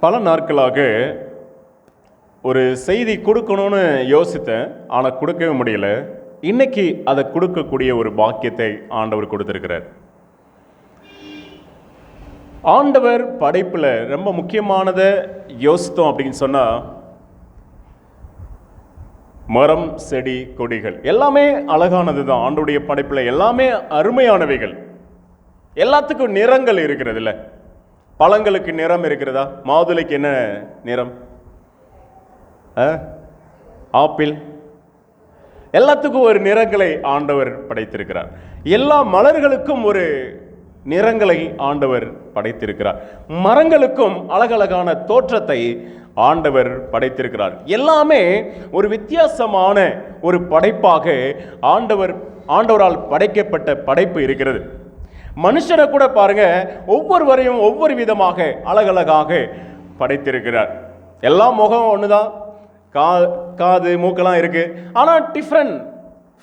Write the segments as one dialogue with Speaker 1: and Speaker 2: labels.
Speaker 1: பல நாட்களாக ஒரு செய்தி கொடுக்கணும்னு யோசித்தேன், ஆனால் கொடுக்கவே முடியல. இன்னைக்கு அதை கொடுக்கக்கூடிய ஒரு பாக்கியத்தை ஆண்டவர் கொடுத்திருக்கிறார். ஆண்டவர் படைப்பில் ரொம்ப முக்கியமானதை யோசித்தோம் அப்படின்னு சொன்னால், மரம் செடி கொடிகள் எல்லாமே அழகானது தான். ஆண்டவருடைய படைப்பில் எல்லாமே அருமையானவைகள். எல்லாத்துக்கும் நிறங்கள் இருக்கிறது இல்லை? பழங்களுக்கு நிறம் இருக்கிறதா? மாதுளைக்கு என்ன நிறம்? ஆப்பிள். எல்லாத்துக்கும் ஒரு நிறங்களை ஆண்டவர் படைத்திருக்கிறார். எல்லா மலர்களுக்கும் ஒரு நிறங்களை ஆண்டவர் படைத்திருக்கிறார். மரங்களுக்கும் அழகழகான தோற்றத்தை ஆண்டவர் படைத்திருக்கிறார். எல்லாமே ஒரு வித்தியாசமான ஒரு படைப்பாக ஆண்டவரால் படைக்கப்பட்ட படைப்பு இருக்கிறது. மனுஷனை கூட பாருங்க, ஒவ்வொருவரையும் ஒவ்வொரு விதமாக அழகழகாக படைத்திருக்கிறார். எல்லா முகம் ஒண்ணுதான், காது மூக்கெல்லாம் இருக்கு, ஆனா டிஃப்ரெண்ட்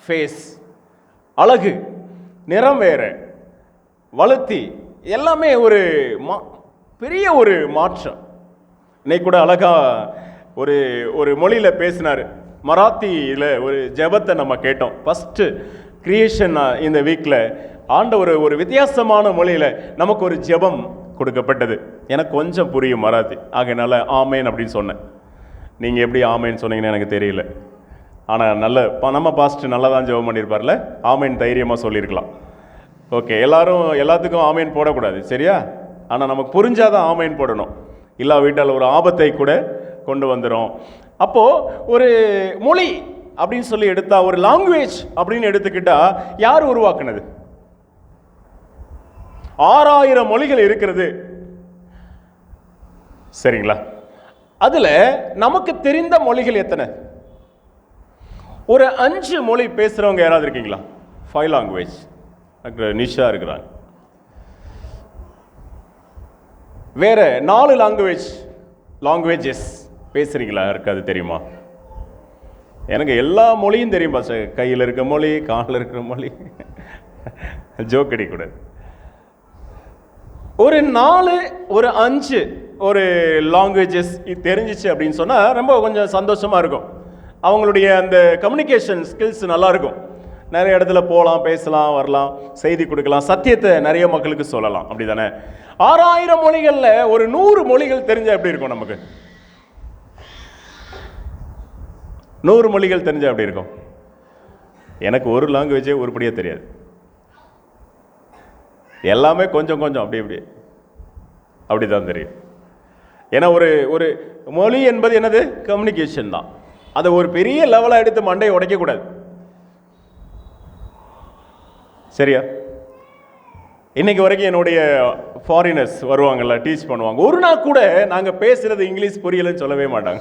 Speaker 1: ஃபேஸ், அழகு, நிறம் வேற, வளர்த்தி, எல்லாமே ஒரு பெரிய ஒரு மாற்றம். இன்னைக்கு கூட அழகா ஒரு மொழியில பேசினார். மராத்தியில ஒரு ஜெபத்தை நம்ம கேட்டோம். ஃபர்ஸ்ட் கிரியேஷன் இந்த வீக்ல ஆண்டவர் ஒரு வித்தியாசமான மொழியில நமக்கு ஒரு ஜெபம் கொடுக்கப்பட்டது. எனக்கு கொஞ்சம் புரியும் மராத்தி, ஆகையினால ஆமேன் அப்படின்னு சொன்னேன். நீங்கள் எப்படி ஆமேன்னு சொன்னீங்கன்னு எனக்கு தெரியல. ஆனால் நம்ம பாஸ்ட் நல்லா தான் ஜெபம் பண்ணியிருப்பார்ல, ஆமேன் தைரியமாக சொல்லியிருக்கலாம். ஓகே, எல்லாத்துக்கும் ஆமேன் போடக்கூடாது, சரியா? ஆனால் நமக்கு புரிஞ்சாதான் ஆமேன் போடணும். இல்லா வீட்டால் ஒரு ஆபத்தை கூட கொண்டு வந்துடும். அப்போது ஒரு மொழி அப்படின்னு சொல்லி எடுத்தா, ஒரு லாங்குவேஜ் அப்படின்னு எடுத்துக்கிட்டா யார் உருவாக்குனது? 6000 மொழிகள் இருக்கிறது, சரிங்களா? அதுல நமக்கு தெரிந்த மொழிகள் எத்தனை? ஒரு 5 மொழி பேசுறவங்க யாராவது இருக்கீங்களா? 5 லாங்குவேஜ். நிஷா இருக்கிறாங்க. வேற 4 லாங்குவேஜஸ் பேசுறீங்களா? இருக்காது, தெரியுமா? எனக்கு எல்லா மொழியும் தெரியும் பாஸ். கையில் இருக்க மொழி, காலில் இருக்கிற மொழி. ஜோக் அடிக்கூடாது. ஒரு 4 ஒரு 5 ஒரு லாங்குவேஜஸ் தெரிஞ்சிச்சு அப்படின்னு சொன்னால் ரொம்ப கொஞ்சம் சந்தோஷமாக இருக்கும். அவங்களுடைய அந்த கம்யூனிகேஷன் ஸ்கில்ஸ் நல்லா இருக்கும். நிறைய இடத்துல போகலாம், பேசலாம், வரலாம், செய்தி கொடுக்கலாம், சத்தியத்தை நிறைய மக்களுக்கு சொல்லலாம். அப்படி தானே? 6000 மொழிகளில் ஒரு 100 மொழிகள் தெரிஞ்சால் எப்படி இருக்கும்? நமக்கு 100 மொழிகள் தெரிஞ்சால் எப்படி இருக்கும்? எனக்கு ஒரு லாங்குவேஜே உருப்படியாக தெரியாது. எல்லாமே கொஞ்சம் கொஞ்சம் அப்படி தான் தெரியும். ஏன்னா ஒரு மொழி என்பது என்னது? கம்யூனிகேஷன் தான். அதை ஒரு பெரிய லெவலாக எடுத்து மண்டையை உடைக்கக்கூடாது, சரியா? இன்னைக்கு வரைக்கும் என்னுடைய ஃபாரினர்ஸ் வருவாங்கல்ல, டீச் பண்ணுவாங்க, ஒரு நாள் கூட நாங்கள் பேசுறது இங்கிலீஷ் புரியலன்னு சொல்லவே மாட்டாங்க.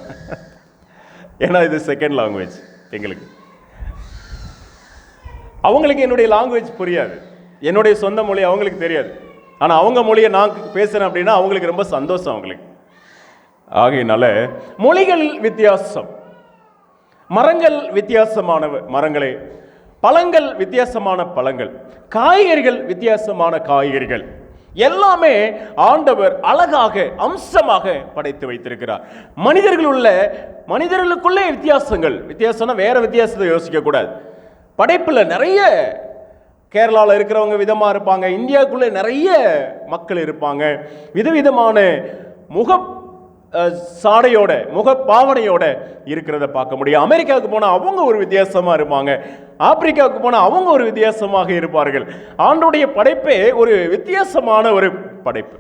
Speaker 1: ஏன்னா இது செகண்ட் லாங்குவேஜ் எங்களுக்கு. அவங்களுக்கு என்னுடைய லாங்குவேஜ் புரியாது, என்னுடைய சொந்த மொழி அவங்களுக்கு தெரியாது. ஆனால் அவங்க மொழியை நான் பேசுகிறேன் அப்படின்னா அவங்களுக்கு ரொம்ப சந்தோஷம் அவங்களுக்கு. ஆகையினால மொழிகள் வித்தியாசம், மரங்கள் வித்தியாசமான மரங்களே, பழங்கள் வித்தியாசமான பழங்கள், காய்கறிகள் வித்தியாசமான காய்கறிகள், எல்லாமே ஆண்டவர் அழகாக அம்சமாக படைத்து வைத்திருக்கிறார். மனிதர்களுக்குள்ளே வித்தியாசம்னா வேற வித்தியாசத்தை யோசிக்க கூடாது. படைப்பில் நிறைய கேரளாவில் இருக்கிறவங்க விதமாக இருப்பாங்க, இந்தியாவுக்குள்ளே நிறைய மக்கள் இருப்பாங்க, விதவிதமான சாடையோட முகப்பாவனையோட இருக்கிறத பார்க்க முடியும். அமெரிக்காவுக்கு போனால் அவங்க ஒரு வித்தியாசமாக இருப்பாங்க, ஆப்பிரிக்காவுக்கு போனால் அவங்க ஒரு வித்தியாசமாக இருப்பார்கள். ஆண்டவருடைய படைப்பே ஒரு வித்தியாசமான ஒரு படைப்பு.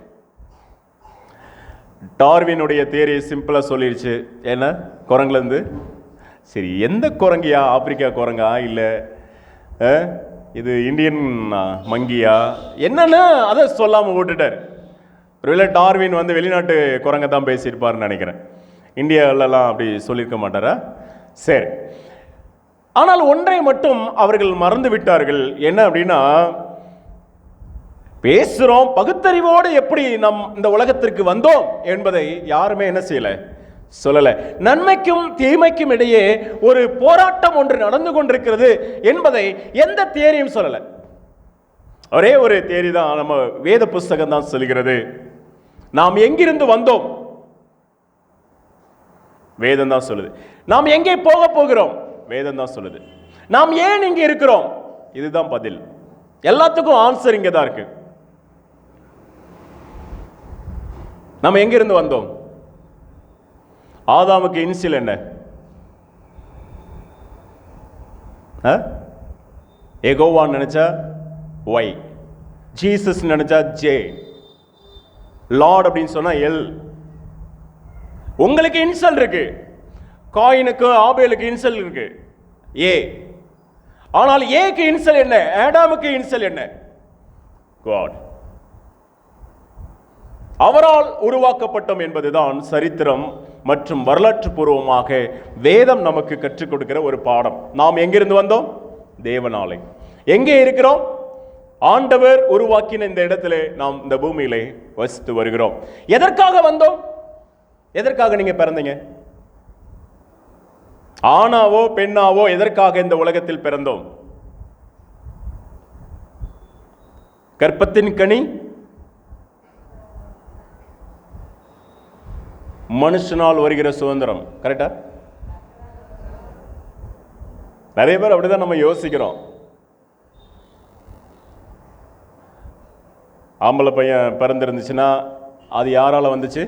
Speaker 1: டார்வினுடைய தியரி சிம்பிளாக சொல்லிடுச்சு. என்ன? குரங்குலேருந்து. சரி, எந்த குரங்கியா? ஆப்பிரிக்கா குரங்கா, இல்லை இது இந்தியன் மங்கியா, என்னன்னு அதை சொல்லாமல் விட்டுட்டார். ஒருவேளை டார்வின் வெளிநாட்டு குரங்க தான் பேசியிருப்பார்னு நினைக்கிறேன். இந்தியாவிலலாம் அப்படி சொல்லியிருக்க மாட்டாரா? சரி, ஆனால் ஒன்றை மட்டும் அவர்கள் மறந்து விட்டார்கள். என்ன அப்படின்னா, பேசுகிறோம், பகுத்தறிவோடு எப்படி நம் இந்த உலகத்திற்கு வந்தோம் என்பதை யாருமே என்ன செய்யலை, சொல்லலை. நன்மைக்கும் தீமைக்கும் இடையே ஒரு போராட்டம் ஒன்று நடந்து கொண்டிருக்கிறது என்பதை எந்த தியரியும் சொல்லலை. ஒரே ஒரு தேரி தான் நம்ம வேத புஸ்தகம் தான் சொல்கிறது. நாம் எங்கிருந்து வந்தோம், வேதம் தான் சொல்லுது. நாம் எங்கே போக போகிறோம்? வேதம் தான் சொல்லுது. நாம் ஏன் இங்கே இருக்கிறோம்? இதுதான் பதில். எல்லாத்துக்கும் ஆன்சர் இங்கே தான் இருக்கு. நம்ம எங்கிருந்து வந்தோம்? ஆதாமுக்கு இனிஷியல் என்ன? எகோவான் நினைச்சா ஒய், ஜீசஸ் நினைச்சா ஜே, லார்ட் அப்படின்னு சொன்னா எல். உங்களுக்கு இன்சல் இருக்கு, காயினுக்கு ஆபேலுக்கு இன்சல் இருக்கு ஏ. ஆனால் ஏக்கு இன்சல் என்ன? ஆடாமுக்கு இன்சல் என்ன? காட். அவரால் உருவாக்கப்பட்டோம் என்பதுதான் சரித்திரம் மற்றும் வரலாற்று பூர்வமாக வேதம் நமக்கு கற்றுக் கொடுக்கிற ஒரு பாடம். நாம் எங்கிருந்து வந்தோம்? தேவனாலே. எங்கே இருக்கிறோம்? ஆண்டவர் உருவாக்கின இந்த இடத்திலே நாம் இந்த பூமியிலே வசித்து வருகிறோம். எதற்காக வந்தோம்? எதற்காக நீங்க பிறந்தீங்க? ஆணாவோ பெண்ணாவோ எதற்காக இந்த உலகத்தில் பிறந்தோம்? கற்பத்தின் கனி மனுஷனால் வருகிற சுதந்திரம். கரெக்டா? நிறைய பேர் அப்படிதான் நம்ம யோசிக்கிறோம். ஆம்பளை பையன் பிறந்திருந்துச்சுன்னா அது யாரால வந்துச்சு?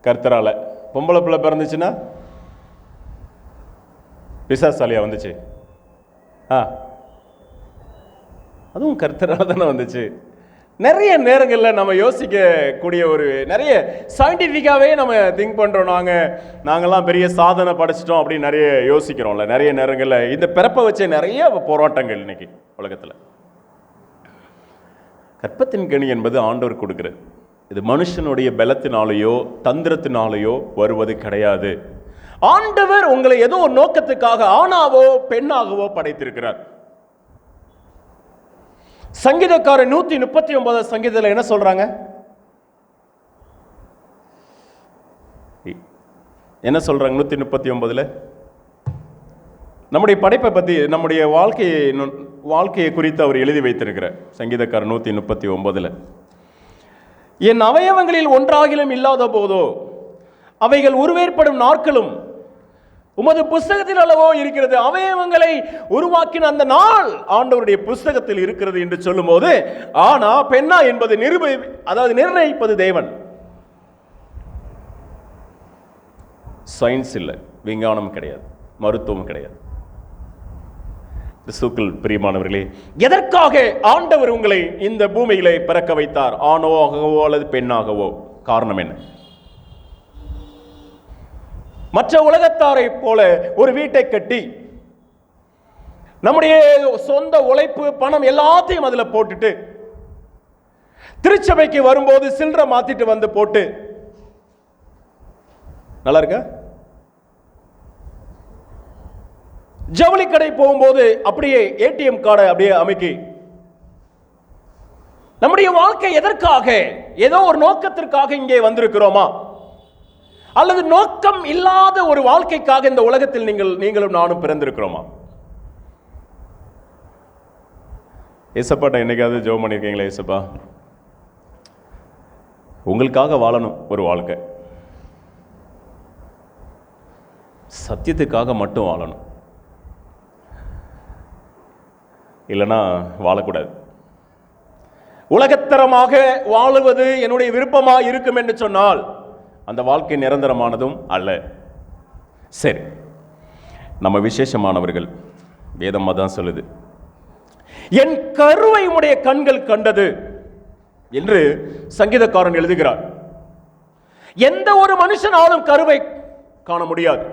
Speaker 1: கர்த்தரால. பொம்பளை பிள்ளை பிறந்துச்சுன்னா பிசாசாலியா வந்துச்சு? அதுவும் கர்த்தரால தானே வந்துச்சு. நிறைய நேரங்களில் நம்ம யோசிக்கக்கூடிய ஒரு நிறைய சயின்டிஃபிக்காகவே நம்ம திங்க் பண்ணுறோம். நாங்கள்லாம் பெரிய சாதனை படைச்சிட்டோம் அப்படின்னு நிறைய யோசிக்கிறோம்ல. நிறைய நேரங்களில் இந்த பிறப்பை வச்ச நிறைய போராட்டங்கள் இன்னைக்கு உலகத்தில். கற்பத்தின் கனி என்பது ஆண்டவர் கொடுக்கிறது. இது மனுஷனுடைய பலத்தினாலேயோ தந்திரத்தினாலேயோ வருவது கிடையாது. ஆண்டவர் உங்களை ஏதோ ஒரு நோக்கத்துக்காக ஆணாவோ பெண்ணாகவோ படைத்திருக்கிறார். சங்கீதக்காரர் 139 சங்கீதத்தில் என்ன சொல்றாங்க? என்ன சொல்றாங்க 139? நம்முடைய படைப்பை பத்தி, நம்முடைய வாழ்க்கையை குறித்து அவர் எழுதி வைத்திருக்கிறார். சங்கீதக்காரர் 139, என் அவயவங்களில் ஒன்றாகிலும் இல்லாத போதோ அவைகள் உருவேற்படும் நாட்களும் உமது புஸ்தகத்தில் அல்லவோ இருக்கிறது. அவயவங்களை உருவாக்கின அந்த நாள் ஆண்டவருடைய புஸ்தகத்தில் இருக்கிறது என்று சொல்லும் போது ஆனா பெண்ணா என்பது நிர்ணயிப்பது தேவன். சயின்ஸ் இல்லை, விஞ்ஞானம் கிடையாது, மருத்துவம் கிடையாது. கிறிஸ்துவுக்குள் பிரியமானவர்களே, எதற்காக ஆண்டவர் உங்களை இந்த பூமியிலே பிறக்க வைத்தார்? ஆணாகவோ அல்லது பெண்ணாகவோ. காரணம் என்ன? மற்ற உலகத்தாரை போல ஒரு வீட்டை கட்டி நம்முடைய சொந்த உழைப்பு பணம் எல்லாத்தையும் அதுல போட்டுட்டு திருச்சபைக்கு வரும்போது சில்லறை மாத்திட்டு வந்து போட்டு நல்லா இருக்க, ஜவுளி கடை போகும்போது அப்படியே ஏடிஎம் கார்டை அப்படியே அமைக்கி நம்முடைய வாழ்க்கை எதற்காக? ஏதோ ஒரு நோக்கத்திற்காக இங்கே வந்திருக்கிறோமா? அல்லது நோக்கம் இல்லாத ஒரு வாழ்க்கைக்காக இந்த உலகத்தில் நீங்களும் நானும் பிறந்திருக்கிறோமா? ஏசப்பாட்ட என்னைக்காவது ஜெபம் பண்ணியிருக்கீங்களா? ஏசப்பா, உங்களுக்காக வாழணும் ஒரு வாழ்க்கை, சத்தியத்துக்காக மட்டும் வாழணும், இல்லைன்னா வாழக்கூடாது. உலகத்தரமாக வாழுவது என்னுடைய விருப்பமா இருக்கும் என்று சொன்னால் அந்த வாழ்க்கை நிரந்தரமானதும் அல்ல. சரி, நம்ம விசேஷமானவர்கள். வேதம் தான் சொல்லுது, என் கருவை உடைய கண்கள் கண்டது என்று சங்கீதக்காரன் எழுதுகிறார். எந்த ஒரு மனுஷனாலும் கருவை காண முடியாது.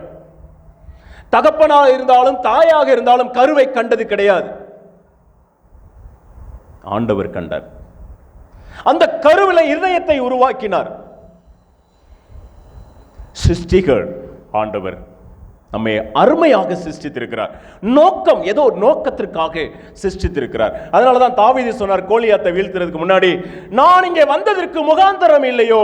Speaker 1: தகப்பனாக இருந்தாலும் தாயாக இருந்தாலும் கருவை கண்டது கிடையாது. ஆண்டவர் கண்டார். அந்த கருவில இருதயத்தை உருவாக்கினார். சிருஷ்டிகள் ஆண்டவர் நம்மை அருமையாக சிருஷ்டித்திருக்கிறார். நோக்கம், ஏதோ ஒரு நோக்கத்திற்காக சிருஷ்டித்திருக்கிறார். அதனாலதான் தாவீது சொன்னார், கோலியாத்தை வீழ்த்துறதுக்கு முன்னாடி, நான் இங்கே வந்ததற்கு முகாந்தரம் இல்லையோ?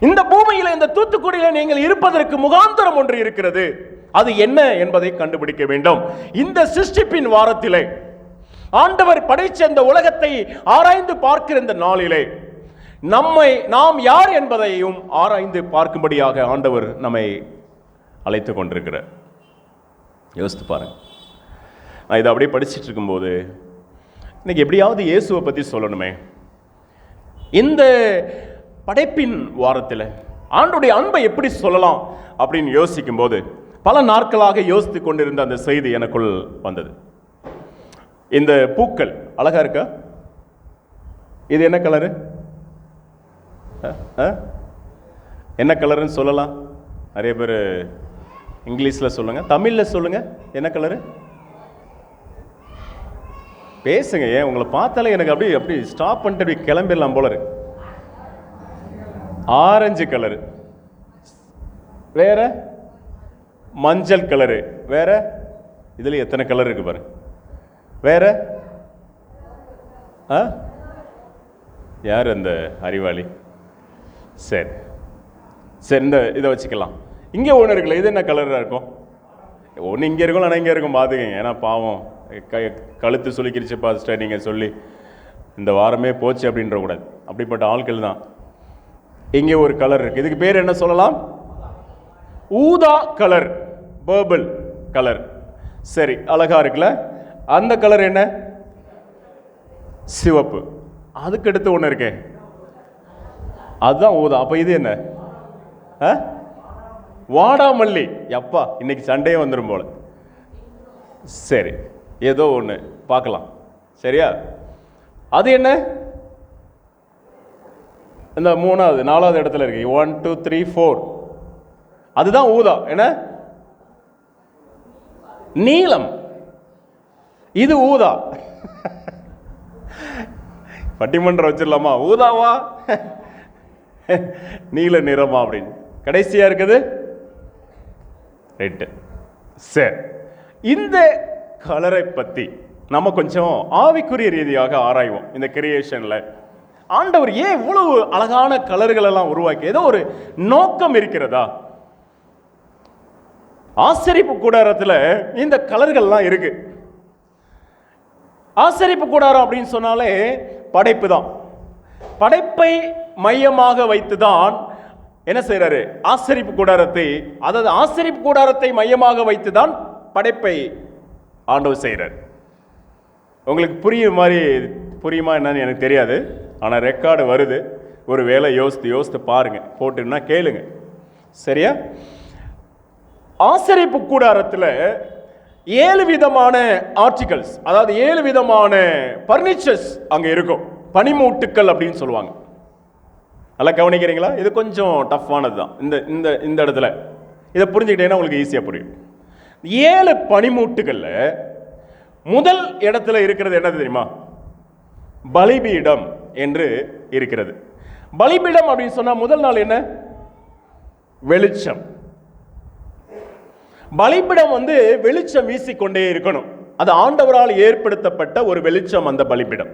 Speaker 1: இந்த பூமியில, இந்த தூத்துக்குடியில நீங்கள் இருப்பதற்கு முகாந்தரம் ஒன்று இருக்கிறது. அது என்ன என்பதை கண்டுபிடிக்க வேண்டும். இந்த சிருஷ்டிப்பின் வாரத்திலே ஆண்டவர் படைச்ச இந்த உலகத்தை ஆராய்ந்து பார்க்கிற இந்த நாளிலே நாம் யார் என்பதையும் ஆராய்ந்து பார்க்கும்படியாக ஆண்டவர் நம்மை அழைத்து கொண்டிருக்கிறார். யோசித்து பாருங்க. நான் இதை அப்படியே படிச்சுட்டு இருக்கும்போது இன்னைக்கு எப்படியாவது இயேசுவை பற்றி சொல்லணுமே. இந்த படைப்பின் வாரத்தில் ஆண்டவருடைய அன்பை எப்படி சொல்லலாம் அப்படின்னு யோசிக்கும் போது பல நாட்களாக யோசித்து கொண்டிருந்த அந்த செய்தி எனக்குள் வந்தது. இந்த பூக்கள் அழகா இருக்கா? இது என்ன கலரு? என்ன கலருன்னு சொல்லலாம்? நிறைய பேர் இங்கிலீஷில் சொல்லுங்க, தமிழில் சொல்லுங்க. என்ன கலரு? பேசுங்க. ஏன் உங்களை பார்த்தாலே எனக்கு அப்படி ஸ்டாப் பண்ணிட்டு அப்படி கிளம்பிடலாம் போல இருக்கு. ஆரஞ்சு கலரு, வேற மஞ்சள் கலரு, வேற இதுல எத்தனை கலர் இருக்கு பாரு. வேற யார் அந்த அறிவாளி? சரி சரி, இந்த இதை வச்சுக்கலாம். இங்கே ஒன்று இருக்குல்ல, இது என்ன கலராக இருக்கும்? ஒன்று இங்கே இருக்கும், ஆனால் இங்கே இருக்கும். பார்த்துக்கங்க. ஏன்னா பாவம் கழுத்து சுளிக்கிருச்சு பாஸ்டர் நீங்கள் சொல்லி இந்த வாரமே போச்சு அப்படின்ற கூடாது. அப்படிப்பட்ட ஆட்கள் தான். இங்கே ஒரு கலர் இருக்கு. இதுக்கு பேர் என்ன சொல்லலாம்? ஊதா கலர், பர்பிள் கலர். சரி, அழகா இருக்குல்ல? அந்த கலர் என்ன? சிவப்பு. அதுக்கு அடுத்து ஒன்று இருக்கே, அதுதான் ஊதா. அப்ப இது என்ன? வாடாமல்லி. எப்பா இன்னைக்கு சண்டையே வந்துடும் போல. சரி, ஏதோ ஒன்று பார்க்கலாம். சரியா? அது என்ன? இந்த மூணாவது நாலாவது இடத்துல இருக்கு. 1 2 3 4. அதுதான் ஊதா. என்ன? நீலம். இது ஊதா. பட்டிமன்றம் வச்சிடலாமா? ஊதாவா நீல நிறமா அப்படின்னு. கடைசியா இருக்குது ரெட். சரி, இந்த கலரை பத்தி நம்ம கொஞ்சம் ஆவிக்குரிய ரீதியாக ஆராய்வோம். இந்த கிரியேஷன்ல ஆண்டவர் ஏன் இவ்வளவு அழகான கலர்கள் எல்லாம் உருவாக்கி? ஏதோ ஒரு நோக்கம் இருக்கிறதா? ஆசரிப்பு கூடாரத்துல இந்த கலர்கள்லாம் இருக்கு. ஆசரிப்பு கூடாரம் அப்படின்னு சொன்னாலே படைப்பு தான். படைப்பை மையமாக வைத்துதான் என்ன செய்யறாரு? ஆசரிப்பு கூடாரத்தை, அதாவது ஆசரிப்பு கூடாரத்தை மையமாக வைத்துதான் படைப்பை ஆண்டவர் செய்யறார். உங்களுக்கு புரியுமா என்னன்னு எனக்கு தெரியாது. ஆனால் ரெக்கார்டு வருது. ஒரு வேளை யோசித்து பாருங்க, போட்டுன்னா கேளுங்க. சரியா? ஆசரிப்பு கூடாரத்தில் 7 விதமான ஆர்டிகல்ஸ், அதாவது 7 விதமான பர்னிச்சர்ஸ் அங்க இருக்கும். பனிமூட்டுக்கள் அப்படின்னு சொல்லுவாங்க. நல்லா கவனிக்கிறீங்களா? இது கொஞ்சம் டஃப்பானது தான். இந்த இடத்துல இதை புரிஞ்சுக்கிட்டீங்கன்னா உங்களுக்கு ஈஸியாக புரியும். 7 பனிமூட்டுகள்ல முதல் இடத்துல இருக்கிறது என்னது தெரியுமா? பலிபீடம் என்று இருக்கிறது. பலிபீடம் அப்படின்னு சொன்னா முதல் நாள் என்ன? வெளிச்சம். பலிபீடம் வெளிச்சம் வீசிக்கொண்டே இருக்கணும். அது ஆண்டவரால் ஏற்படுத்தப்பட்ட ஒரு வெளிச்சம். அந்த பலிபீடம்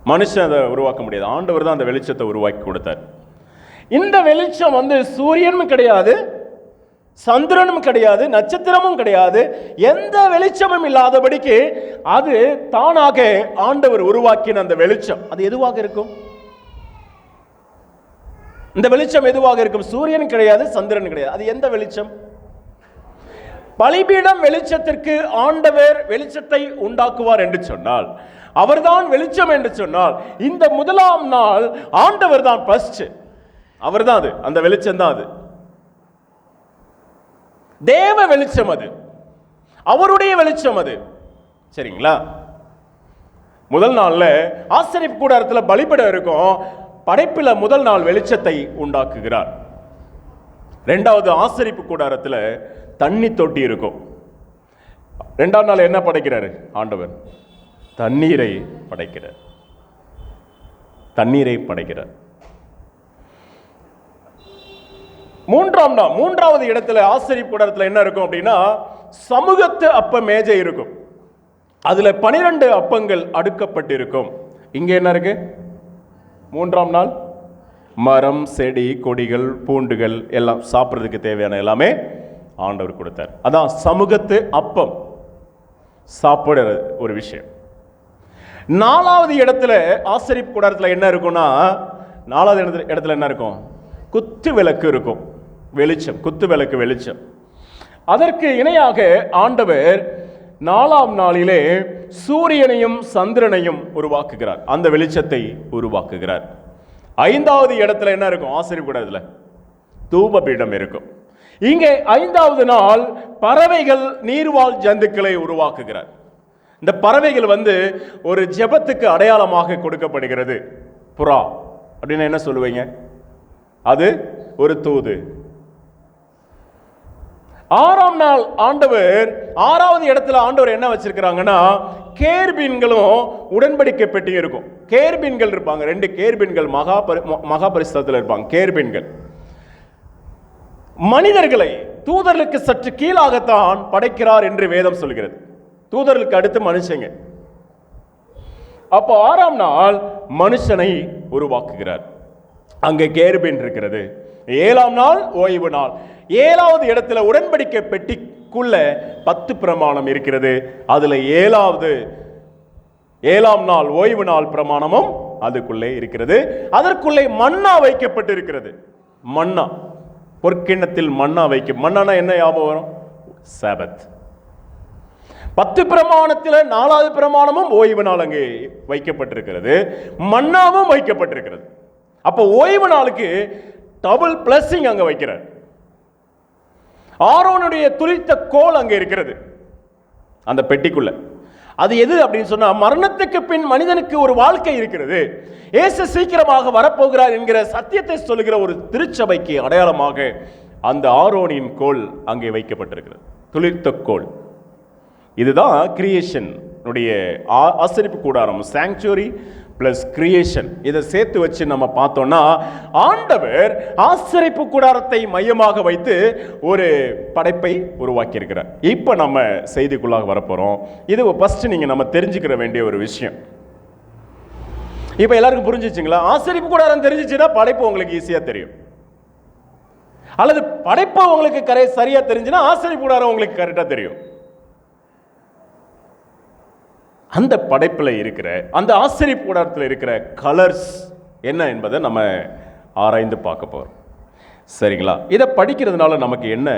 Speaker 1: மனுஷன் அதை உருவாக்க முடியாது. ஆண்டவர் தான் அந்த வெளிச்சத்தை உருவாக்கி கொடுத்தார். இந்த வெளிச்சம் சூரியனும் கிடையாது, சந்திரனும் கிடையாது, நட்சத்திரமும் கிடையாது, எந்த வெளிச்சமும் இல்லாதபடிக்கு அது தானாக ஆண்டவர் உருவாக்கின அந்த வெளிச்சம். அது எதுவாக இருக்கும்? இந்த வெளிச்சம் எதுவாக இருக்கும்? சூரியன் கிடையாது, சந்திரன் கிடையாது. அது எந்த வெளிச்சம்? பலிபீடம் வெளிச்சத்திற்கு ஆண்டவர் வெளிச்சத்தை உண்டாக்குவார் என்று சொன்னால், அவர்தான் வெளிச்சம் என்று சொன்னால், இந்த முதலாம் நாள் ஆண்டவர் தான் ஃபர்ஸ்ட். அவர் தான் அது, அந்த வெளிச்சம் தான் அது. தேவ வெளிச்சம் அது, அவருடைய வெளிச்சம் அது. சரிங்களா? முதல் நாள்ல ஆசரிப்பு கூடாரத்தில் பலிபீடம் இருக்கும். படைப்பில் முதல் நாள் வெளிச்சத்தை உண்டாக்குகிறார். இரண்டாவது ஆசரிப்பு கூடாரத்தில் தண்ணி தொட்டி இருக்கும். இரண்டாம் நாள் என்ன படைக்கிறாரு ஆண்டவர்? தண்ணீரை படைக்கிறார். தண்ணீரை படைக்கிறார். மூன்றாவது இடத்துல ஆசரிப்பு கூடாரத்தில் என்ன இருக்கும் அப்படின்னா, சமூகத்து அப்ப மேஜை இருக்கும். அதுல 12 அப்பங்கள் அடுக்கப்பட்டிருக்கும். இங்க என்ன இருக்கு? மூன்றாம் நாள் மரம், செடி, கொடிகள், பூண்டுகள் எல்லாம் சாப்பிட்றதுக்கு தேவையான எல்லாமே ஆண்டவர் கொடுத்தார். அதான் சமூகத்து அப்பம், சாப்பிடுற ஒரு விஷயம். நாலாவது இடத்துல ஆசரிப்பு கூடாரத்தில் என்ன இருக்கும்னா, நாலாவது இடத்துல என்ன இருக்கும்? குத்து விளக்கு இருக்கும், வெளிச்சம், குத்து விளக்கு வெளிச்சம். அதற்கு இணையாக ஆண்டவர் 4ஆம் நாளிலே சூரியனையும் சந்திரனையும் உருவாக்குகிறார், அந்த வெளிச்சத்தை உருவாக்குகிறார். 5வது இடத்துல என்ன இருக்கும்? ஆசரிப்பு கூடாரத்தில் தூபபீடம் இருக்கும். இங்கே 5வது நாள் பறவைகள், நீர்வாழ் ஜந்துக்களை உருவாக்குகிறார். இந்த பறவைகள் ஒரு ஜெபத்துக்கு அடையாளமாக கொடுக்கப்படுகிறது. புறா அப்படின்னு என்ன சொல்லுவீங்க? அது ஒரு தூது. 6ஆம் நாள் ஆண்டவர், 6வது இடத்துல ஆண்டவர் என்ன வச்சிருக்கிறாங்கன்னா, கேர்பீன்களும் உடன்படிக்கை பெட்டியும் இருக்கும். கேர்பீன்கள் இருப்பாங்க, 2 கேர்பீன்கள் மகா பரிசுத்தத்தில் இருப்பாங்க. கேர்பீன்கள் மனிதர்களை தூதர்களுக்கு சற்று கீழாகத்தான் படைக்கிறார் என்று வேதம் சொல்கிறது. தூதர்களுக்கு அடுத்து மனுஷங்க. அப்போ 6ஆம் நாள் மனுஷனை உருவாக்குகிறார். அங்கே கேருபீன் இருக்கிறது. 7ஆம் நாள் ஓய்வு நாள். 7வது இடத்துல உடன்படிக்கை பெட்டிக்குள்ள 10 பிரமாணம் இருக்கிறது. அதுல 7ஆம் நாள் ஓய்வு நாள் பிரமாணமும் அதுக்குள்ளே இருக்கிறது. அதற்குள்ளே மன்னா வைக்கப்பட்டிருக்கிறது. மன்னா, பொற்கிண்ணத்தில் மன்னா மன்னானா என்ன ஞாபகம் வரும்? சாபத். 10 பிரமாணத்தில் 4வது பிரமாணமும் ஓய்வு நாள் அங்கே வைக்கப்பட்டிருக்கிறது, மன்னாவும் வைக்கப்பட்டிருக்கிறது. அப்ப ஓய்வு நாளுக்கு டபுள் பிளஸிங் அங்க வைக்கிறார். ஆரோனுடைய துளித்த கோல் அங்க இருக்கிறது அந்த பெட்டிக்குள்ள. அது எது அப்படின்னு சொன்னா, மரணத்துக்கு பின் மனிதனுக்கு ஒரு வாழ்க்கை இருக்கிறது, இயேசு சீக்கிரமாக வரப்போகிறார் என்கிற சத்தியத்தை சொல்லுகிற ஒரு திருச்சபைக்கு அடையாளமாக அந்த ஆரோனின் கோல் அங்கே வைக்கப்பட்டிருக்கிறது, துளிர்த்த கோல். இதுதான் கிரியேஷன் உடைய ஆசரிப்பு கூடாரம், சாங்சுவரி பிளஸ் கிரியேஷன். இதை சேர்த்து வச்சு நம்ம பார்த்தோம்னா, ஆண்டவர் ஆசரிப்பு கூடாரத்தை மையமாக வைத்து ஒரு படைப்பை உருவாக்கி இருக்கிறார். இப்ப நம்ம செய்திக்குள்ளாக வரப்போறோம். இது ஃபர்ஸ்ட் நம்ம தெரிஞ்சுக்கிற வேண்டிய ஒரு விஷயம். இப்ப எல்லாருக்கும் புரிஞ்சிச்சுங்களா? ஆசரிப்பு கூடாரம் தெரிஞ்சிச்சுன்னா படைப்பு உங்களுக்கு ஈஸியா தெரியும், அல்லது படைப்பு உங்களுக்கு சரியா தெரிஞ்சுன்னா ஆசரிப்பு கூடாரம் உங்களுக்கு கரெக்டா தெரியும். அந்த படைப்பில் இருக்கிற, அந்த ஆசரிப்பு கூடாரத்தில் இருக்கிற கலர்ஸ் என்ன என்பதை நம்ம ஆராய்ந்து பார்க்க போறோம். சரிங்களா? இதை படிக்கிறதுனால நமக்கு என்ன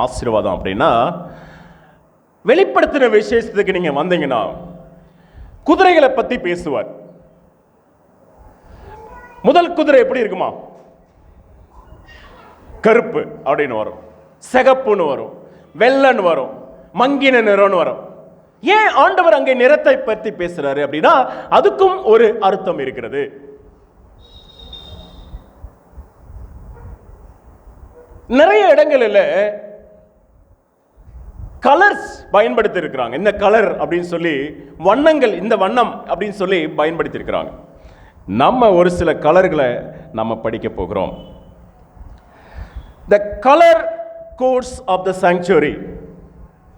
Speaker 1: ஆசீர்வாதம் அப்படின்னா, வெளிப்படுத்தின விசேஷத்துக்கு நீங்க வந்தீங்கன்னா குதிரைகளை பத்தி பேசுவார். முதல் குதிரை எப்படி இருக்குமா? கருப்பு அப்படின்னு வரும், சிகப்புன்னு வரும், வெள்ளன்னு வரும், மங்கின நிறம்னு வரும். ஏன் ஆண்டவர் அங்கே நிறத்தை பற்றி பேசுறாரு அப்படின்னா, அதுக்கும் ஒரு அர்த்தம் இருக்கிறது. நிறைய இடங்களில் கலர்ஸ் பயன்படுத்தி இருக்கிறாங்க. இந்த கலர் அப்படின்னு சொல்லி, வண்ணங்கள், இந்த வண்ணம் அப்படின்னு சொல்லி பயன்படுத்தி இருக்கிறாங்க. நம்ம ஒரு சில கலர்களை நம்ம படிக்க போகிறோம். The color codes of the sanctuary,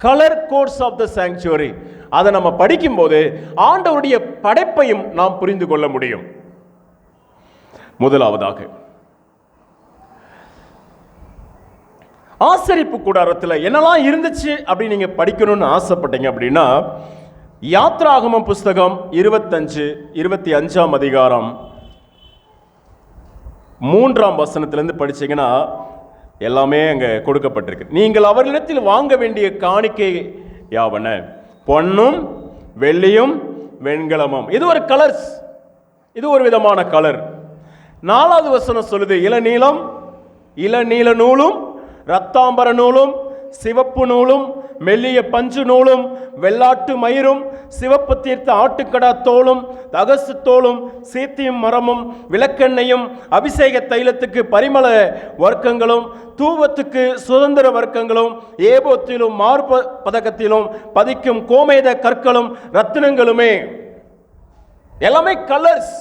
Speaker 1: colour codes of the sanctuary, அதை நம்ம படிக்கும்போது ஆண்டவருடைய படைப்பையும் நாம் புரிந்து கொள்ள முடியும். முதலாவதாக ஆசரிப்பு கூடாரத்தில் என்னெல்லாம் இருந்துச்சு அப்படின்னு நீங்க படிக்கணும்னு ஆசைப்பட்டீங்க அப்படின்னா, யாத்ராகமம் புஸ்தகம் 25 அதிகாரம் 3ஆம் வசனத்திலிருந்து படிச்சீங்கன்னா எல்லாமே அங்க கொடுக்கப்பட்டிருக்கு. நீங்கள் அவர்களிடத்தில் வாங்க வேண்டிய காணிக்கை யாவன? பொன்னும் வெள்ளியும் வெண்கலமும். இது ஒரு கலர்ஸ், இது ஒரு விதமான கலர். 4வது வசனம் சொல்லுது, இளநீல நூலும் இரத்தாம்பர நூலும் சிவப்பு நூலும் மெல்லிய பஞ்சு நூலும் வெள்ளாட்டு மயிரும் சிவப்பு தீர்த்த ஆட்டுக்கடா தோலும் தகசு தோலும் சீத்தியும் மரமும் விளக்கெண்ணையும் அபிஷேக தைலத்துக்கு பரிமள வர்க்கங்களும் தூவத்துக்கு சுதந்திர வர்க்கங்களும் ஏபோத்திலும் மார்ப பதக்கத்திலும் பதிக்கும் கோமேத கற்களும் ரத்தினங்களுமே. எல்லாமே colours,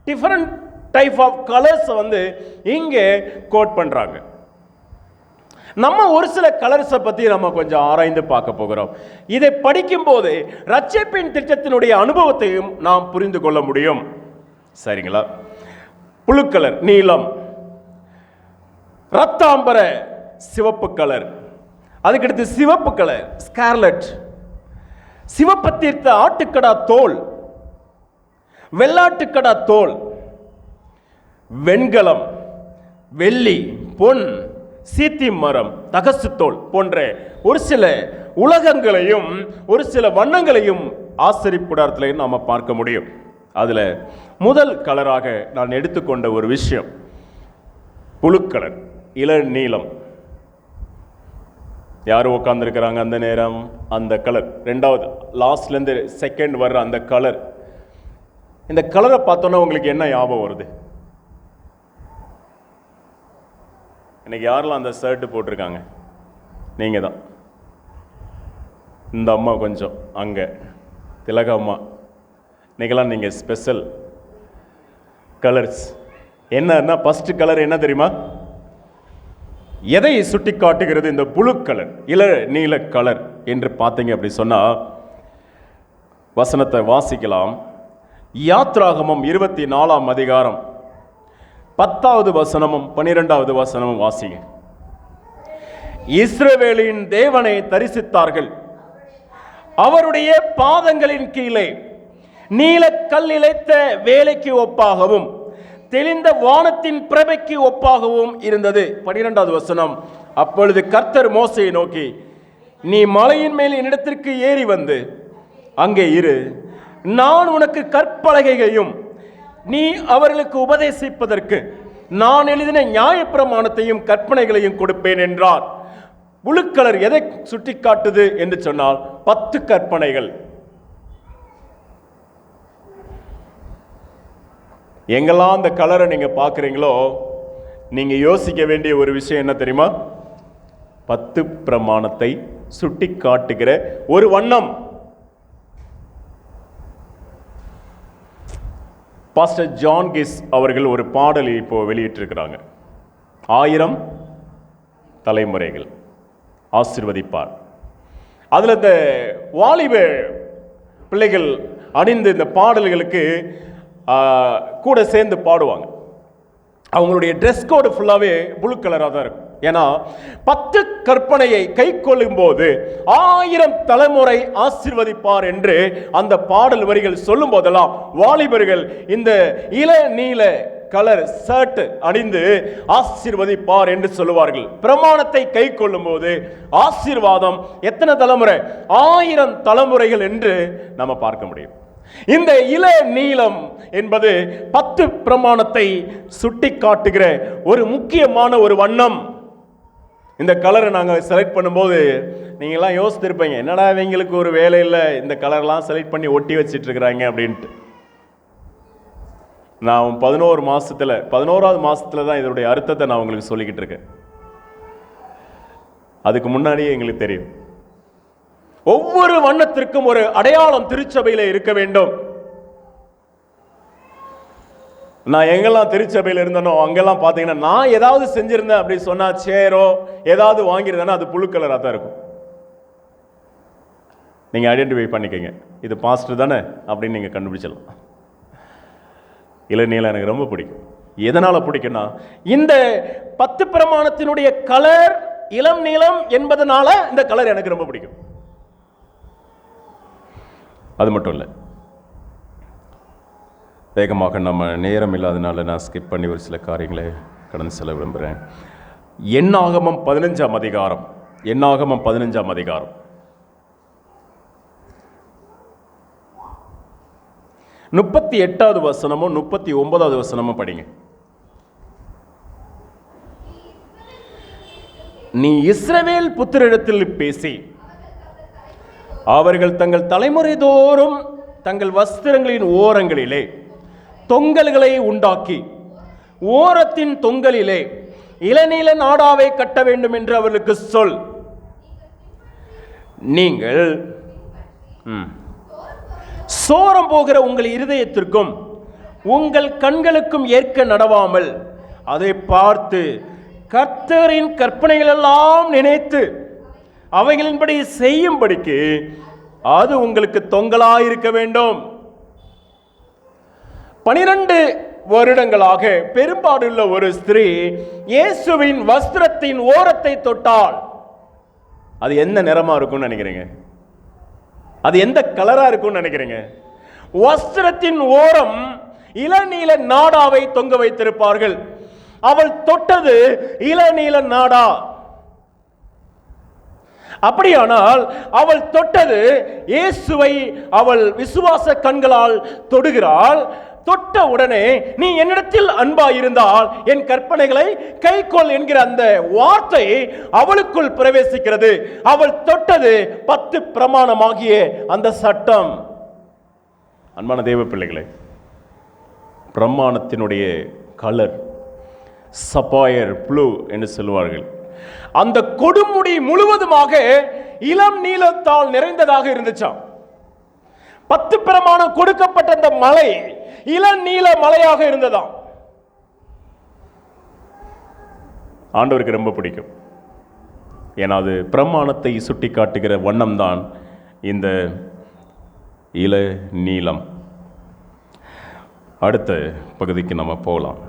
Speaker 1: different type of colours இங்கே கோட் பண்றாங்க. நம்ம ஒரு சில கலர்ஸை பத்தி நம்ம கொஞ்சம் ஆராய்ந்து பார்க்க போகிறோம். இதை படிக்கும் போது ரட்சிப்பின் திட்டத்தினுடைய அனுபவத்தையும் நாம் புரிந்து கொள்ள முடியும். சரிங்களா? புளு கலர் நீலம், ரத்தாம்பர சிவப்பு கலர், அதுக்கடுத்து சிவப்பு கலர் ஸ்கார்லட், சிவப்பு தீர்த்த ஆட்டுக்கடா தோல், வெள்ளாட்டுக்கடா தோல், வெண்கலம், வெள்ளி, பொன், சீத்தி மரம், தகசு தோல் போன்ற ஒரு சில உலகங்களையும் ஒரு சில வண்ணங்களையும் ஆசரிப்பு கூடாரத்திலையும் நாம பார்க்க முடியும். அதுல முதல் கலராக நான் எடுத்துக்கொண்ட ஒரு விஷயம் புழுக்கலர், இளநீலம். யாரும் உட்கார்ந்துருக்கிறாங்க அந்த நேரம், அந்த கலர். ரெண்டாவது லாஸ்ட்ல இருந்து செகண்ட் வர்ற அந்த கலர். இந்த கலரை பார்த்தோன்னா உங்களுக்கு என்ன ஞாபகம் வருது? இன்னைக்கு யாரெல்லாம் அந்த ஷர்ட் போட்டிருக்காங்க? நீங்க தான். இந்த அம்மா கொஞ்சம் அங்கே திலக அம்மா, இன்னைக்கெல்லாம் நீங்கள் ஸ்பெஷல் கலர்ஸ். என்னன்னா ஃபர்ஸ்ட் கலர் என்ன தெரியுமா? எதை சுட்டி காட்டுகிறது இந்த புழு கலர், இள நீல கலர் என்று பார்த்தீங்க அப்படி சொன்னா, வசனத்தை வாசிக்கலாம். யாத்ராகமம் 24ஆம் அதிகாரம் 10வது வசனமும் 12வது வசனமும் வாசிங்க. இஸ்ரவேலின் தேவனை தரிசித்தார்கள், அவருடைய பாதங்களின் கீழே நீலக்கல் இழைத்த வேலைக்கு ஒப்பாகவும் தெளிந்த வானத்தின் பிரபைக்கு ஒப்பாகவும் இருந்தது. 12வது வசனம். அப்பொழுது கர்த்தர் மோசேயை நோக்கி, நீ மலையின் மேல் என்னிடத்திற்கு ஏறி வந்து அங்கே இரு, நான் உனக்கு கற்பலகையையும் நீ அவர்களுக்கு உபதேசிப்பதற்கு நான் எழுதின நியாயப்பிரமாணத்தையும் கற்பனைகளையும் கொடுப்பேன் என்றார். புழுக்கலர் எதை சுட்டி காட்டுது என்று சொன்னால் 10 கற்பனைகள். எங்கெல்லாம் அந்த கலரை நீங்க பார்க்குறீங்களோ, நீங்க யோசிக்க வேண்டிய ஒரு விஷயம் என்ன தெரியுமா? 10 பிரமாணத்தை சுட்டி காட்டுகிற ஒரு வண்ணம். பாஸ்டர் ஜான் கிஸ் அவர்கள் ஒரு பாடலை இப்போ வெளியிட்டிருக்கிறாங்க. 1000 தலைமுறைகள் ஆசீர்வதிப்பார். அதுல இந்த வாலிப பிள்ளைகள் அணிந்து இந்த பாடல்களுக்கு கூட சேர்ந்து பாடுவாங்க. அவங்களுடைய ட்ரெஸ் கோடு ஃபுல்லாவே ப்ளூ கலராக தான் இருக்கும். ஏன்னா 10 கற்பனையை கை கொள்ளும் போது 1000 தலைமுறை ஆசீர்வதிப்பார் என்று அந்த பாடல் வரிகள் சொல்லும் போதெல்லாம் வாலிபர்கள் இந்த இள நீல கலர் ஷர்ட் அணிந்து ஆசீர்வதிப்பார் என்று சொல்லுவார்கள். பிரமாணத்தை கை கொள்ளும் போது ஆசீர்வாதம் எத்தனை தலைமுறை? 1000 தலைமுறைகள் என்று நம்ம பார்க்க முடியும். இந்த இள நீலம் என்பது 10 பிரமாணத்தை சுட்டி காட்டுகிற ஒரு முக்கியமான ஒரு வண்ணம். இந்த கலரை நாங்கள் செலக்ட் பண்ணும்போது நீங்கள்லாம் யோசித்திருப்பீங்க, என்னடா இவங்களுக்கு ஒரு வேலை இல்லை, இந்த கலர்லாம் செலக்ட் பண்ணி ஒட்டி வச்சிட்டு இருக்கிறாங்க அப்படின்ட்டு. நான் 11வது மாசத்துல தான் இதனுடைய அர்த்தத்தை நான் உங்களுக்கு சொல்லிக்கிட்டு இருக்கேன். அதுக்கு முன்னாடியே எங்களுக்கு தெரியும். ஒவ்வொரு வண்ணத்திற்கும் ஒரு அடையாளம் திருச்சபையில இருக்க வேண்டும். நான் எங்கெல்லாம் திருச்சபையில் இருந்தனோ அங்கெல்லாம் பார்த்தீங்கன்னா, நான் ஏதாவது செஞ்சிருந்தேன் அப்படி சொன்னா, சேரோ ஏதாவது வாங்கியிருந்தேன்னா அது புழு கலராக தான் இருக்கும். நீங்க ஐடென்டிஃபை பண்ணிக்கங்க, இது பாஸ்டர் தானே அப்படின்னு நீங்க கண்டுபிடிச்சிடலாம். இளநீலம் எனக்கு ரொம்ப பிடிக்கும். எதனால பிடிக்கும்னா, இந்த 10 பிரமாணத்தினுடைய கலர் இளம் நீலம் என்பதனால இந்த கலர் எனக்கு ரொம்ப பிடிக்கும். அது மட்டும் இல்லை, வேகமாக நம்ம நேரம் இல்லாதனால நான் ஸ்கிப் பண்ணி ஒரு சில காரியங்களை கடந்து செல்ல விரும்புகிறேன். எண்ணாகமம் 15ஆம் அதிகாரம், எண்ணாகமம் 15ஆம் அதிகாரம் 38வது வசனமும் 39வது வசனமும் படிங்க. நீ இஸ்ரவேல் புத்திரிடத்தில் பேசி அவர்கள் தங்கள் தலைமுறை தோறும் தங்கள் வஸ்திரங்களின் ஓரங்களிலே தொங்கல்களை உண்டாக்கி ஓரத்தின் தொங்கலிலே இளநீல நாடாவை கட்ட வேண்டும் என்று அவர்களுக்கு சொல். நீங்கள் சோரம் போகிற உங்கள் இருதயத்திற்கும் உங்கள் கண்களுக்கும் ஏற்க நடவாமல் அதை பார்த்து கர்த்தரின் கற்பனைகள் எல்லாம் நினைத்து அவைகளின்படி செய்யும்படிக்கு அது உங்களுக்கு தொங்கலாயிருக்க வேண்டும். 12 வருடங்களாக பெரும்பாடுள்ள ஒரு ஸ்திரீ இயேசுவின் வஸ்திரத்தின் ஓரத்தை தொட்டால் அது என்ன நிறமா இருக்கும்னு நினைக்கிறீங்க? அது எந்த கலரா இருக்கும்னு நினைக்கிறீங்க? வஸ்திரத்தின் ஓரம் இளநீல நாடாவை தொங்க வைத்திருப்பார்கள். அவள் தொட்டது இளநீல நாடா. அப்படியானால் அவள் தொட்டது இயேசுவை அவள் விசுவாச கண்களால் தொடுகிறாள். தொட்ட உடனே நீ என்னிடத்தில் அன்பாயிருந்தால் என் கற்பனைகளை கைக்கொள் என்கிற அந்த வார்த்தை அவளுக்குள் பிரவேசிக்கிறது. அவள் தொட்டது 10 பிரமாணமாகிய அந்த சட்டம். அன்பான தேவ பிள்ளைகளே, பிரமாணத்தினுடைய கலர் சப்பாயர் ப்ளூ என்று சொல்லுவார்கள். அந்த கொடுமுடி முழுவதுமாக இளம் நீலத்தால் நிறைந்ததாக இருந்துச்சாம். 10 பிரமாணம் கொடுக்கப்பட்ட அந்த மலை இளநீல மலையாக இருந்ததாம். ஆண்டவருக்கு ரொம்ப பிடிக்கும். ஏன்னா அது பிரமாணத்தை சுட்டி காட்டுகிற வண்ணம் தான் இந்த இள நீலம். அடுத்த பகுதிக்கு நம்ம போகலாம்.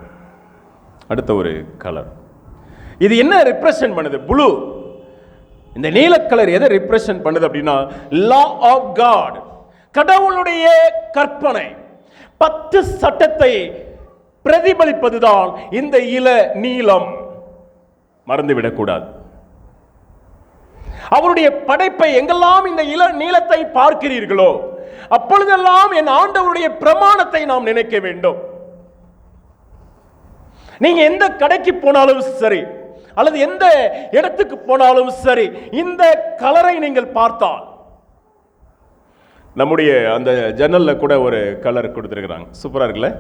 Speaker 1: அடுத்த ஒரு கலர். இது என்ன ரெப்ரசன்ட் பண்ணுது? ப்ளூ. இந்த நீல கலர் எதை ரெப்ரசன்ட் பண்ணுது அப்படின்னா, லா ஆஃப் காட், கடவுளுடைய கற்பனை. 10 சட்டத்தை பிரதிபலிப்பதுதான் இந்த இள நீலம். மறந்துவிடக்கூடாது. அவருடைய படைப்பை எங்கெல்லாம் இந்த இள நீலத்தை பார்க்கிறீர்களோ அப்பொழுதெல்லாம் என் ஆண்டவருடைய பிரமாணத்தை நாம் நினைக்க வேண்டும். நீங்க எந்த கடைக்கு போனாலும் சரி, அல்லது எந்த இடத்துக்கு போனாலும் சரி, இந்த கலரை நீங்கள் பார்த்தால், நம்முடைய அந்த ஜன்னல்ல கூட ஒரு கலர் கொடுத்திருக்கிறாங்க, சூப்பரா இருக்குல்ல?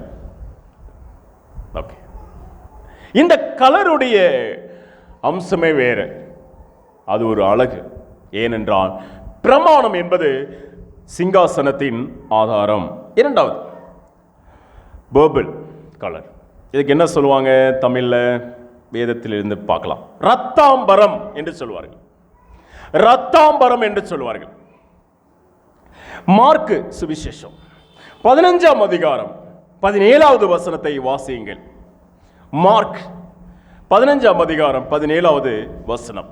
Speaker 1: ஓகே. இந்த கலருடைய அம்சமே வேற. அது ஒரு அழகு. ஏனென்றால் பிரமாணம் என்பது சிங்காசனத்தின் ஆதாரம். இரண்டாவது பர்பிள் கலர். இதுக்கு என்ன சொல்லுவாங்க தமிழ்ல? வேதத்திலிருந்து பார்க்கலாம். ரத்தாம்பரம் என்று சொல்வார்கள். ரத்தாம்பரம் என்று சொல்வார்கள். மார்க்கு சுவிசேஷம் 15ஆம் அதிகாரம் 17வது வசனத்தை வாசியுங்கள். மார்க் 15ஆம் அதிகாரம் 17வது வசனம்.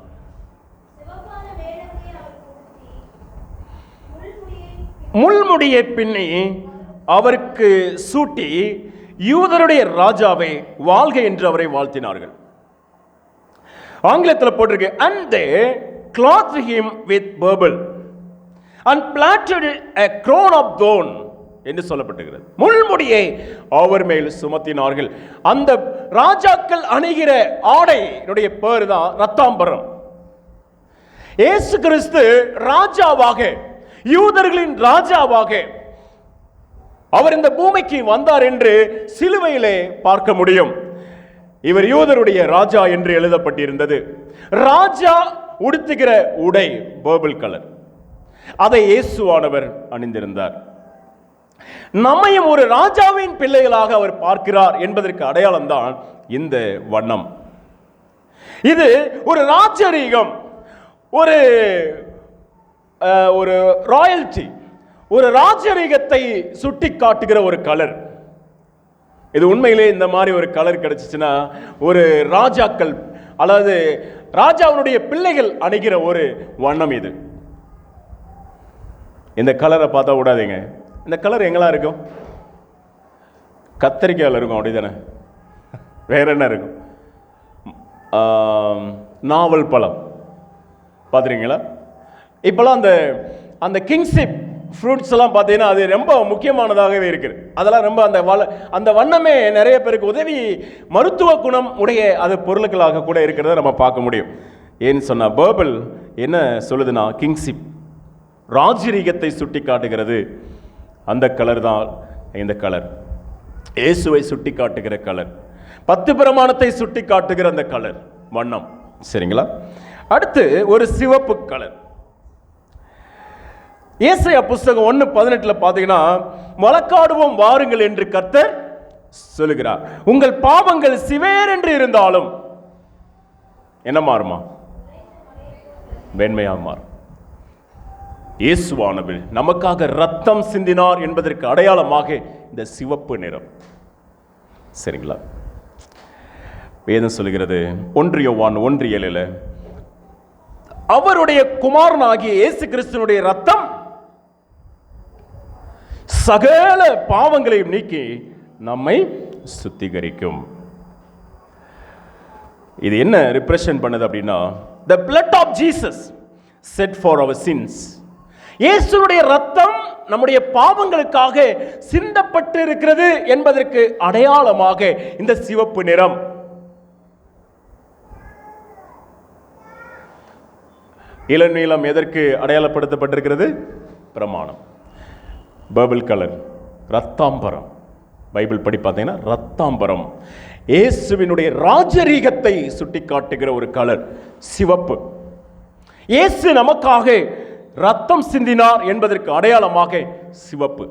Speaker 1: முள்முடியை பின்னி அவருக்கு சூட்டி யூதருடைய ராஜாவை வாழ்க என்று அவரை வாழ்த்தினார்கள். ஆங்கிலத்தில் போட்டிருக்கு, and they clothed him with purple and planted a crown of thorn என்று சொல்லப்பட்டிருக்கிறது. முள்முடியை அவர் மேல் சுமத்தினார்கள். அந்த ராஜாக்கள் அணிகிற ஆடையினுடைய பேர் தான் ரத்தாம்பரம். இயேசு கிறிஸ்து ராஜாவாக, யூதர்களின் ராஜாவாக அவர் இந்த பூமிக்கு வந்தார் என்று சிலுவையிலே பார்க்க முடியும். இவர் யூதருடைய ராஜா என்று எழுதப்பட்டிருந்தது. ராஜா உடுத்துகிற உடை பர்பிள் கலர். அதை இயேசுவானவர் அணிந்திருந்தார். நம்மையும் ஒரு ராஜாவின் பிள்ளைகளாக அவர் பார்க்கிறார் என்பதற்கு அடையாளம் தான் இந்த வண்ணம். இது ஒரு ராஜரீகம், ஒரு ஒரு ராயல்டி, ஒரு ராஜரீகத்தை சுட்டி காட்டுகிற ஒரு கலர். இது உண்மையிலே இந்த மாதிரி ஒரு கலர் கிடைச்சிச்சுன்னா ஒரு ராஜாக்கள் அல்லது ராஜாவுடைய பிள்ளைகள் அணிகிற ஒரு வண்ணம் இது. இந்த கலரை பார்த்தா விடாதீங்க. இந்த கலர் எங்கெல்லாம் இருக்கும்? கத்தரிக்காயில் இருக்கும், அப்படிதானே? வேற என்ன இருக்கும்? நாவல் பழம் பார்த்துருக்கீங்களா? இப்போலாம் அந்த அந்த கிங்ஷிப் ஃப்ரூட்ஸ் எல்லாம் பார்த்தீங்கன்னா அது ரொம்ப முக்கியமானதாகவே இருக்குது. அதெல்லாம் ரொம்ப அந்த வண்ணமே நிறைய பேருக்கு உதவி, மருத்துவ குணம் உடைய அது பொருட்களாக கூட இருக்கிறத நம்ம பார்க்க முடியும். ஏன்னு சொன்னால் பர்பிள் என்ன சொல்லுதுன்னா, கிங்ஷிப், ராஜரீகத்தை சுட்டி காட்டுகிறது. அந்த கலர் தான் இந்த கலர். இயேசுவை சுட்டி காட்டுகிற கலர், 10 பிரமாணத்தை சுட்டி காட்டுகிற அந்த கலர் வண்ணம். சரிங்களா? அடுத்து ஒரு சிவப்பு கலர். ஏசாயா புஸ்தகம் 1:18 பார்த்தீங்கன்னா, வழக்காடுவோம் வாருங்கள் என்று கர்த்தர் சொல்லுகிறார். உங்கள் பாவங்கள் சிவேர் என்று இருந்தாலும் என்ன மாறுமா? வெண்மையா மாறும். இயேசுவானவர் நமக்காக ரத்தம் சிந்தினார் என்பதற்கு அடையாளமாக இந்த சிவப்பு நிறம். சரிங்களா? வேதம் சொல்லுகிறது 1 யோவான் 1:7 அவருடைய குமாரனாகிய இயேசு கிறிஸ்துவினுடைய ரத்தம் சகல பாவங்களையும் நீக்கி நம்மை சுத்திகரிக்கும். இது என்ன ரிப்ரசன்ட் பண்ணுது அப்படின்னா, the blood of Jesus shed for our sins. இயேசுவுடைய ரத்தம் நம்முடைய பாவங்களுக்காக சிந்தப்பட்டு இருக்கிறது என்பதற்கு அடையாளமாக இந்த சிவப்பு நிறம். இளநீலம் எதற்கு அடையாளப்படுத்தப்பட்டிருக்கிறது? பிரமாணம். Purple colour ரத்தாம்பரம். பைபிள் படி பார்த்தீங்கன்னா ரத்தாம்பரம் இயேசுவினுடைய ராஜரீகத்தை சுட்டிக்காட்டுகிற ஒரு கலர் சிவப்பு. இயேசு நமக்காக ரத்தம் சிந்தினார் என்பதற்கு அடையாளமாக சிவப்பு.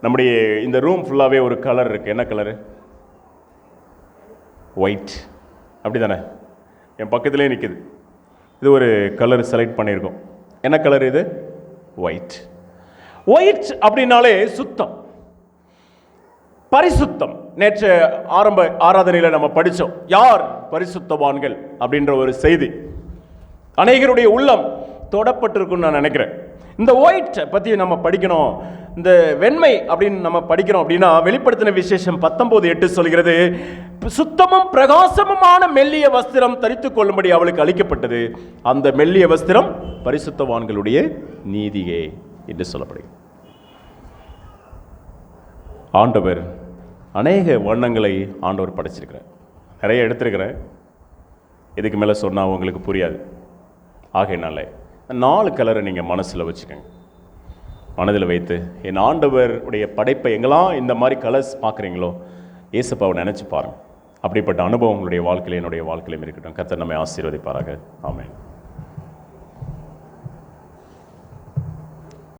Speaker 1: நம்முடைய இந்த ரூம் ஃபுல்லாகவே ஒரு கலர் இருக்கு. என்ன கலரு? ஒயிட். அப்படிதானே? என் பக்கத்திலே நிற்குது. இது ஒரு கலர் செலக்ட் பண்ணியிருக்கோம். என்ன கலர் இது? ஒயிட். ஒயிட் அப்படின்னாலே சுத்தம், பரிசுத்தம். நேற்று ஆரம்ப ஆராதனையில் நம்ம படித்தோம், யார் பரிசுத்தவான்கள் அப்படின்ற ஒரு செய்தி. அநேகருடைய உள்ளம் தொடப்பட்டிருக்குன்னு நான் நினைக்கிறேன். இந்த ஒயிட் பற்றி நம்ம படிக்கணும், இந்த வெண்மை அப்படின்னு நம்ம படிக்கிறோம் அப்படின்னா, வெளிப்படுத்தின விசேஷம் 19:8 சொல்கிறது, சுத்தமும் பிரகாசமுமான மெல்லிய வஸ்திரம் தரித்துக் கொள்ளும்படி அவளுக்கு அளிக்கப்பட்டது. அந்த மெல்லிய வஸ்திரம் பரிசுத்தவான்களுடைய நீதியே என்று சொல்லப்படுகிறது. ஆண்டவர் அநேக வண்ணங்களை ஆண்டவர் படைச்சிருக்கிறார். நிறைய எடுத்திருக்கிறேன், இதுக்கு மேலே சொன்னால் உங்களுக்கு புரியாது. ஆகையினால 4 கலரை நீங்கள் மனசில் வச்சுக்கோங்க. மனதில் வைத்து என் ஆண்டவர் உடைய படைப்பை எங்கெல்லாம் இந்த மாதிரி கலர்ஸ் பார்க்குறீங்களோ இயேசுப்பாவை நினச்சி பாருங்கள். அப்படிப்பட்ட அனுபவம் உங்களுடைய வாழ்க்கையில் என்னுடைய வாழ்க்கையிலும் இருக்கட்டும். கர்த்தர் நம்மை ஆசீர்வதிப்பாராக. ஆமென்.